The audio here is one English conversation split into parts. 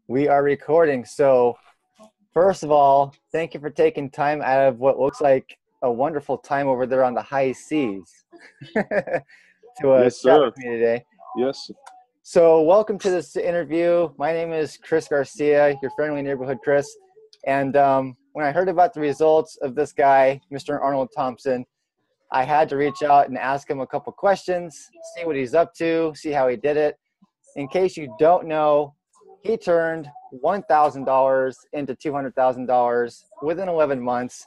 We are recording. So, first of all, thank you for taking time out of what looks like a wonderful time over there on the high seas to Yes, chat sir. with me today. Yes. So, welcome to this interview. My name is Chris Garcia, your friendly neighborhood Chris. And when I heard about the results of this guy, Mr. Arnold Thompson, I had to reach out and ask him a couple questions, see what he's up to, see how he did it. In case you don't know, he turned $1,000 into $200,000 within 11 months.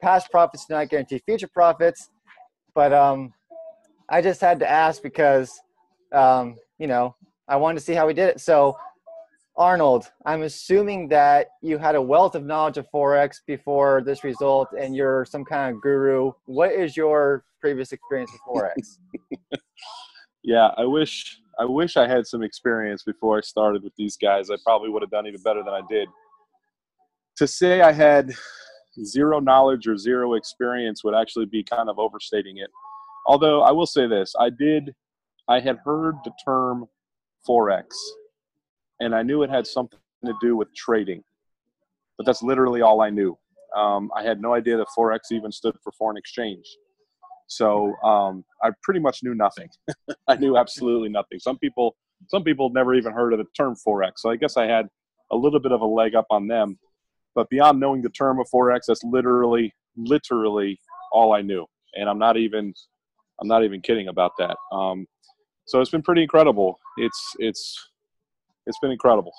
Past profits do not guarantee future profits, but I just had to ask because, I wanted to see how he did it. So, Arnold, I'm assuming that you had a wealth of knowledge of Forex before this result and you're some kind of guru. What is your previous experience with Forex? Yeah, I wish I had some experience before I started with these guys. I probably would have done even better than I did. To say I had zero knowledge or zero experience would actually be kind of overstating it. Although I will say this, I had heard the term Forex and I knew it had something to do with trading, but that's literally all I knew. I had no idea that Forex even stood for foreign exchange. So I pretty much knew nothing. I knew absolutely nothing. Some people never even heard of the term Forex. So I guess I had a little bit of a leg up on them. But beyond knowing the term of Forex, that's literally all I knew. And I'm not even kidding about that. So it's been pretty incredible. It's been incredible.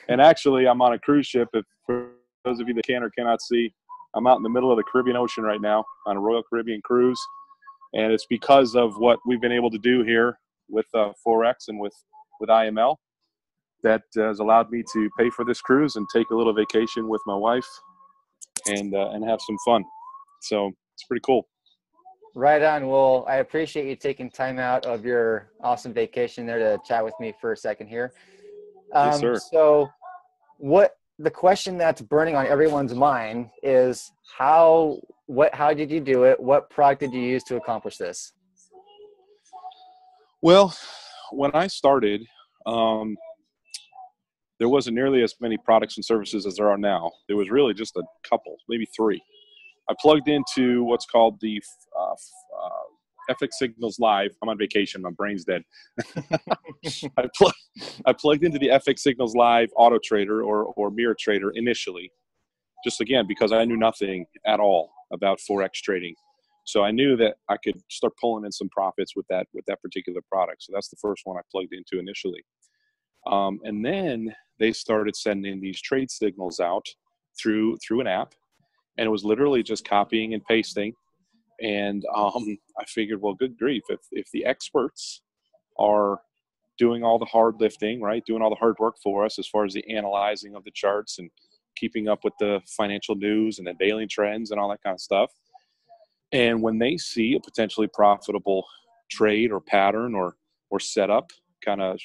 And actually, I'm on a cruise ship. If, for those of you that can or cannot see, I'm out in the middle of the Caribbean Ocean right now on a Royal Caribbean cruise. And it's because of what we've been able to do here with Forex and with IML that has allowed me to pay for this cruise and take a little vacation with my wife and have some fun. So it's pretty cool. Right on. Well, I appreciate you taking time out of your awesome vacation there to chat with me for a second here. Yes, sir. So what the question that's burning on everyone's mind is how did you do it? What product did you use to accomplish this? Well, when I started, there wasn't nearly as many products and services as there are now. There was really just a couple, maybe three. I plugged into what's called the FX Signals Live. I'm on vacation. My brain's dead. I plugged into the FX Signals Live Auto Trader or Mirror Trader initially, just again because I knew nothing at all about Forex trading. So I knew that I could start pulling in some profits with that particular product. So that's the first one I plugged into initially. And then they started sending these trade signals out through an app, and it was literally just copying and pasting. And I figured, well, good grief, if the experts are doing all the hard lifting, right, doing all the hard work for us as far as the analyzing of the charts and keeping up with the financial news and the daily trends and all that kind of stuff, and when they see a potentially profitable trade or pattern or setup kind of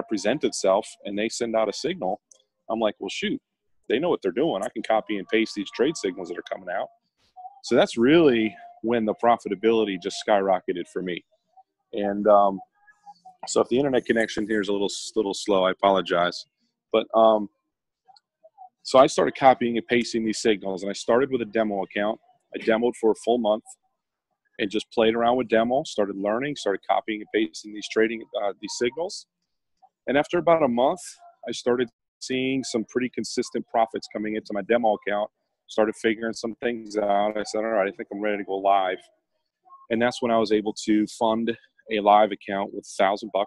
present itself, and they send out a signal, I'm like, well, shoot, they know what they're doing. I can copy and paste these trade signals that are coming out. So that's really when the profitability just skyrocketed for me. And so if the internet connection here is a little slow, I apologize. But so I started copying and pasting these signals, and I started with a demo account. I demoed for a full month and just played around with demo, started learning, started copying and pasting these signals. And after about a month, I started seeing some pretty consistent profits coming into my demo account, started figuring some things out. I said, all right, I think I'm ready to go live. And that's when I was able to fund a live account with $1,000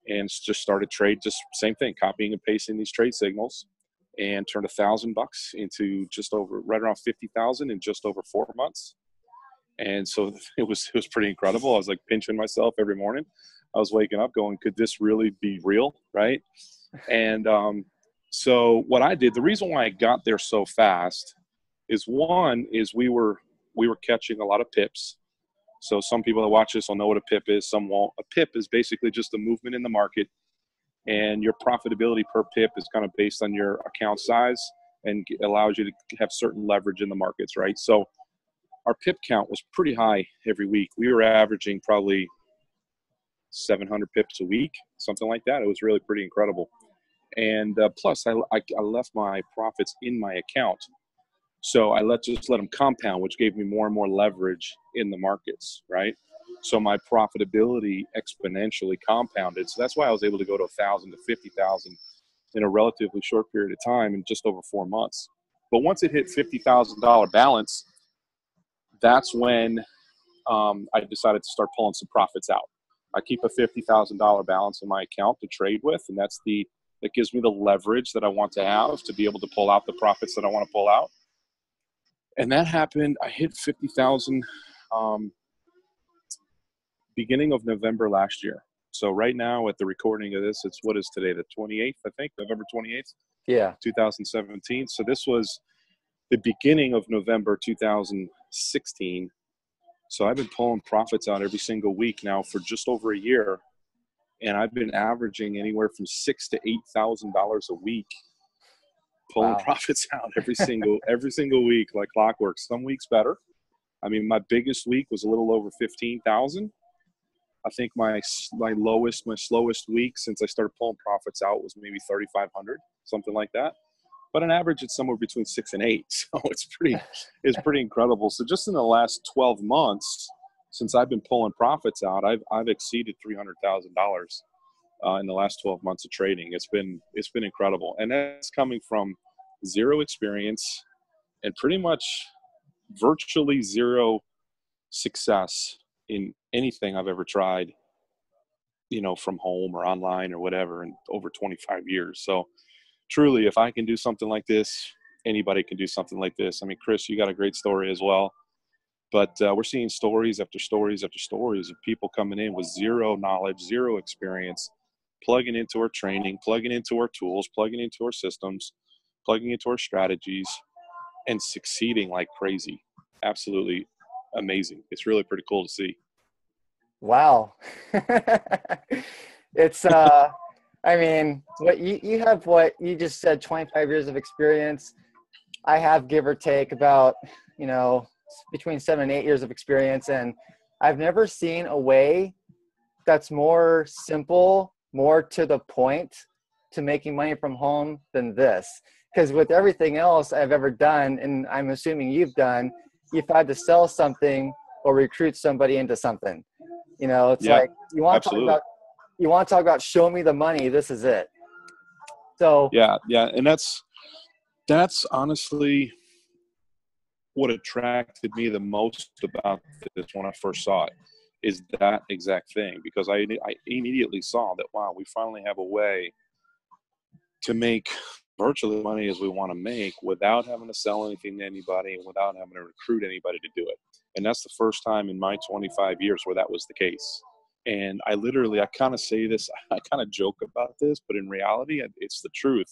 and just started just same thing, copying and pasting these trade signals, and turned $1,000 into just over right around 50,000 in just over 4 months. And so it was pretty incredible. I was like pinching myself every morning. I was waking up going, could this really be real? Right. And so what I did, the reason why I got there so fast is we were catching a lot of pips. So some people that watch this will know what a pip is, some won't. A pip is basically just a movement in the market, and your profitability per pip is kind of based on your account size and allows you to have certain leverage in the markets, right? So our pip count was pretty high every week. We were averaging probably 700 pips a week, something like that. It was really pretty incredible. And plus, I left my profits in my account. So I just let them compound, which gave me more and more leverage in the markets, right? So my profitability exponentially compounded. So that's why I was able to go to 1,000 to 50,000 in a relatively short period of time in just over 4 months. But once it hit $50,000 balance, that's when I decided to start pulling some profits out. I keep a $50,000 balance in my account to trade with, and that gives me the leverage that I want to have to be able to pull out the profits that I want to pull out. And that happened. I hit 50,000 beginning of November last year. So right now at the recording of this, what is today, the 28th, I think, November 28th, Yeah. 2017. So this was the beginning of November 2016. So I've been pulling profits out every single week now for just over a year. And I've been averaging anywhere from $6,000 to $8,000 a week pulling profits out every single week, like clockwork. Some weeks better. I mean, my biggest week was a little over 15,000. I think my slowest week since I started pulling profits out was maybe 3,500, something like that. But on average, it's somewhere between 6 and 8. So it's pretty incredible. So just in the last 12 months, since I've been pulling profits out, I've exceeded $300,000 in the last 12 months of trading. It's been incredible, and that's coming from zero experience and pretty much virtually zero success in anything I've ever tried, from home or online or whatever, in over 25 years. So truly, if I can do something like this, anybody can do something like this. I mean, Chris, you got a great story as well. But we're seeing stories after stories after stories of people coming in with zero knowledge, zero experience, plugging into our training, plugging into our tools, plugging into our systems, plugging into our strategies, and succeeding like crazy. Absolutely amazing. It's really pretty cool to see. Wow. It's I mean, what you have, what you just said, 25 years of experience. I have, give or take, about, between 7 and 8 years of experience, and I've never seen a way that's more simple, more to the point to making money from home than this. Because with everything else I've ever done, and I'm assuming you've done, you've had to sell something or recruit somebody into something. It's like, you want to talk about show me the money, this is it. So yeah, and that's honestly what attracted me the most about this when I first saw it, is that exact thing, because I immediately saw that, wow, we finally have a way to make virtually the money as we want to make without having to sell anything to anybody and without having to recruit anybody to do it. And that's the first time in my 25 years where that was the case. And I kind of say this, I kind of joke about this, but in reality, it's the truth.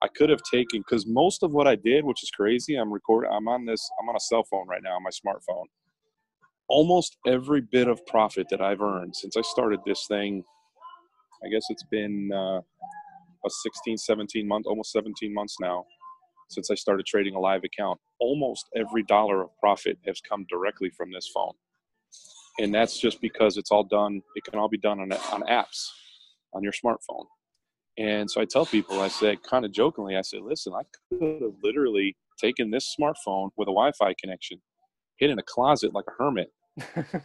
I could have taken, because most of what I did, which is crazy, I'm on a cell phone right now, on my smartphone. Almost every bit of profit that I've earned since I started this thing, I guess it's been 16, 17 months, almost 17 months now, since I started trading a live account. Almost every dollar of profit has come directly from this phone. And that's just because it can all be done on apps on your smartphone. And so I tell people, I say, kind of jokingly, I say, listen, I could have literally taken this smartphone with a Wi-Fi connection, hid in a closet like a hermit,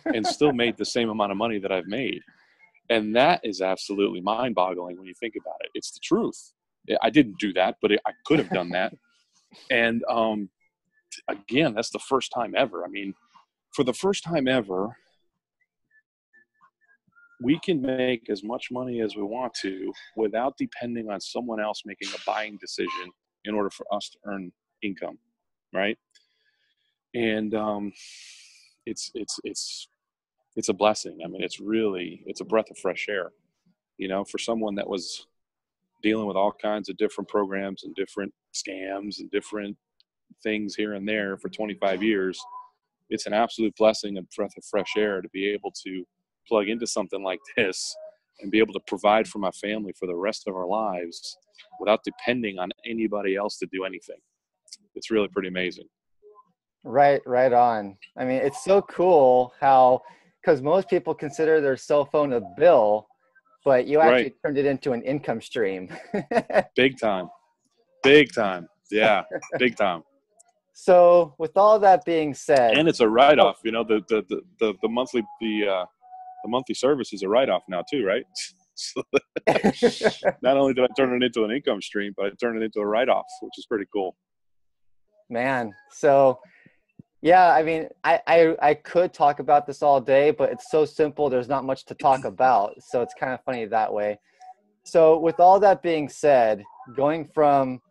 and still made the same amount of money that I've made. And that is absolutely mind-boggling when you think about it. It's the truth. I didn't do that, but I could have done that. And again, that's the first time ever. I mean, for the first time ever, we can make as much money as we want to without depending on someone else making a buying decision in order for us to earn income, right? And it's a blessing. I mean, it's a breath of fresh air, for someone that was dealing with all kinds of different programs and different scams and different things here and there for 25 years. It's an absolute blessing and breath of fresh air to be able to plug into something like this and be able to provide for my family for the rest of our lives without depending on anybody else to do anything. It's really pretty amazing. Right on. I mean, it's so cool how, because most people consider their cell phone a bill, but you actually Right. turned it into an income stream. Big time. Big time. Yeah. Big time. So with all that being said, And it's a write-off. You know, the monthly service is a write-off now too, right? So not only did I turn it into an income stream, but I turned it into a write-off, which is pretty cool. man, so yeah, I mean, I could talk about this all day, but it's so simple. There's not much to talk about. So it's kind of funny that way. So with all that being said, going from,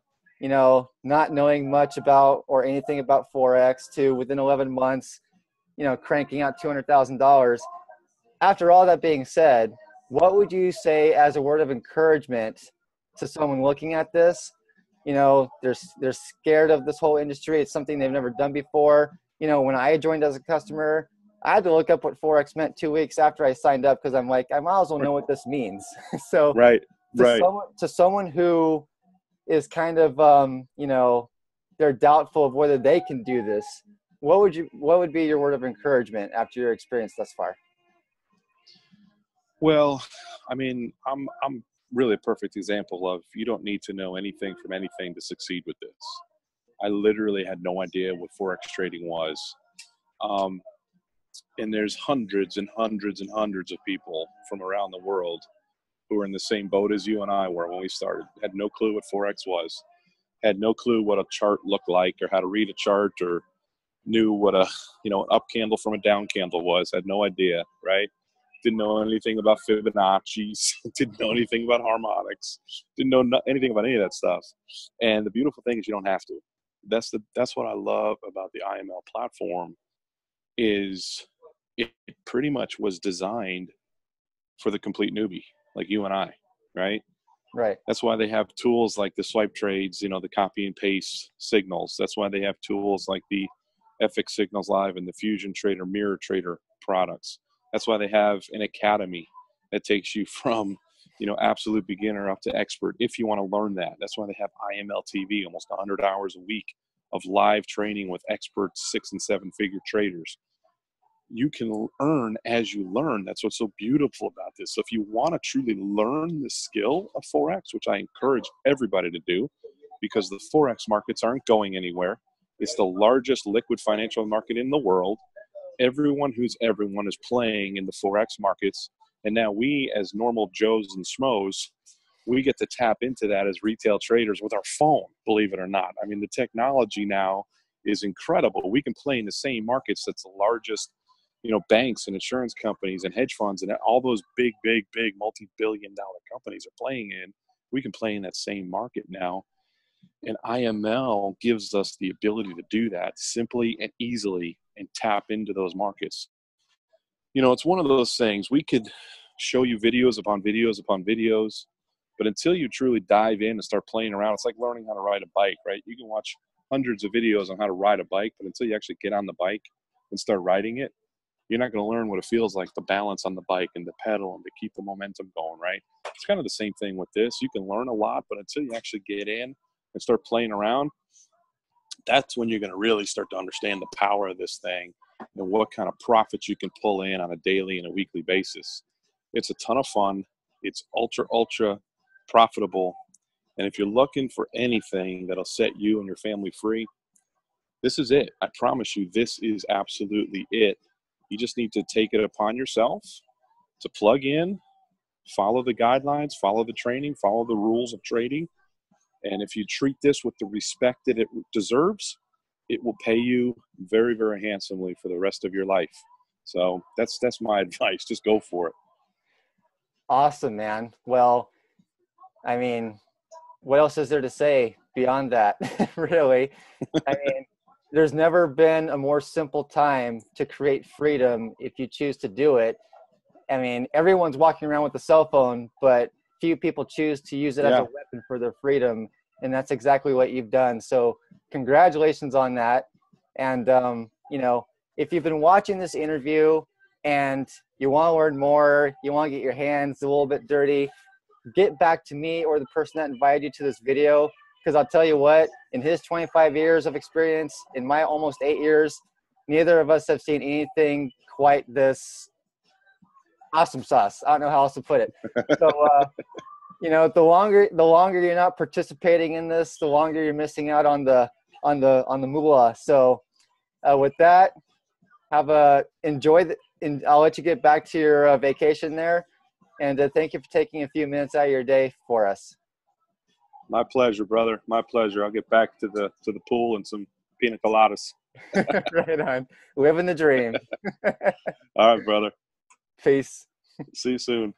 not knowing much about or anything about Forex to within 11 months, cranking out $200,000. After all that being said, what would you say as a word of encouragement to someone looking at this? They're scared of this whole industry. It's something they've never done before. When I joined as a customer, I had to look up what Forex meant 2 weeks after I signed up because I'm like, I might as well know what this means. So Right. Right. to someone who is kind of, they're doubtful of whether they can do this, what would be your word of encouragement after your experience thus far? Well, I mean, I'm really a perfect example of you don't need to know anything from anything to succeed with this. I literally had no idea what Forex trading was. And there's hundreds and hundreds and hundreds of people from around the world who are in the same boat as you and I were when we started. Had no clue what Forex was, had no clue what a chart looked like or how to read a chart, or knew what an up candle from a down candle was. Had no idea, right? Didn't know anything about Fibonacci's, didn't know anything about harmonics, didn't know anything about any of that stuff. And the beautiful thing is you don't have to. That's what I love about the IML platform is it pretty much was designed for the complete newbie, like you and I, right? Right. That's why they have tools like the swipe trades, the copy and paste signals. That's why they have tools like the FX Signals Live and the Fusion Trader, Mirror Trader products. That's why they have an academy that takes you from, absolute beginner up to expert if you want to learn that. That's why they have IML TV, almost 100 hours a week of live training with expert 6- and 7-figure traders. You can earn as you learn. That's what's so beautiful about this. So if you want to truly learn the skill of Forex, which I encourage everybody to do, because the Forex markets aren't going anywhere. It's the largest liquid financial market in the world. Everyone is playing in the Forex markets. And now we, as normal Joes and Schmoes, we get to tap into that as retail traders with our phone, believe it or not. I mean, the technology now is incredible. We can play in the same markets that's the largest, banks and insurance companies and hedge funds and all those big multi-billion-dollar companies are playing in. We can play in that same market now. And IML gives us the ability to do that simply and easily and tap into those markets. It's one of those things. We could show you videos upon videos upon videos, but until you truly dive in and start playing around, it's like learning how to ride a bike, right? You can watch hundreds of videos on how to ride a bike, but until you actually get on the bike and start riding it, you're not going to learn what it feels like to balance on the bike and to pedal and to keep the momentum going, right? It's kind of the same thing with this. You can learn a lot, but until you actually get in and start playing around, that's when you're going to really start to understand the power of this thing and what kind of profits you can pull in on a daily and a weekly basis. It's a ton of fun. It's ultra profitable. And if you're looking for anything that'll set you and your family free, this is it. I promise you, this is absolutely it. You just need to take it upon yourself to plug in, follow the guidelines, follow the training, follow the rules of trading. And if you treat this with the respect that it deserves, it will pay you very, very handsomely for the rest of your life. So that's my advice. Just go for it. Awesome, man. Well, I mean, what else is there to say beyond that, really? I mean, there's never been a more simple time to create freedom if you choose to do it. I mean, everyone's walking around with a cell phone, but few people choose to use it as a weapon for their freedom. And that's exactly what you've done. So congratulations on that. And, if you've been watching this interview and you want to learn more, you want to get your hands a little bit dirty, get back to me or the person that invited you to this video. Because I'll tell you what, in his 25 years of experience, in my almost 8 years, neither of us have seen anything quite this awesome sauce. I don't know how else to put it. So, you know, the longer you're not participating in this, the longer you're missing out on the moolah. So, with that, I'll let you get back to your vacation there, and thank you for taking a few minutes out of your day for us. My pleasure, brother. My pleasure. I'll get back to the pool and some pina coladas. Right on. Living the dream. All right, brother. Peace. See you soon.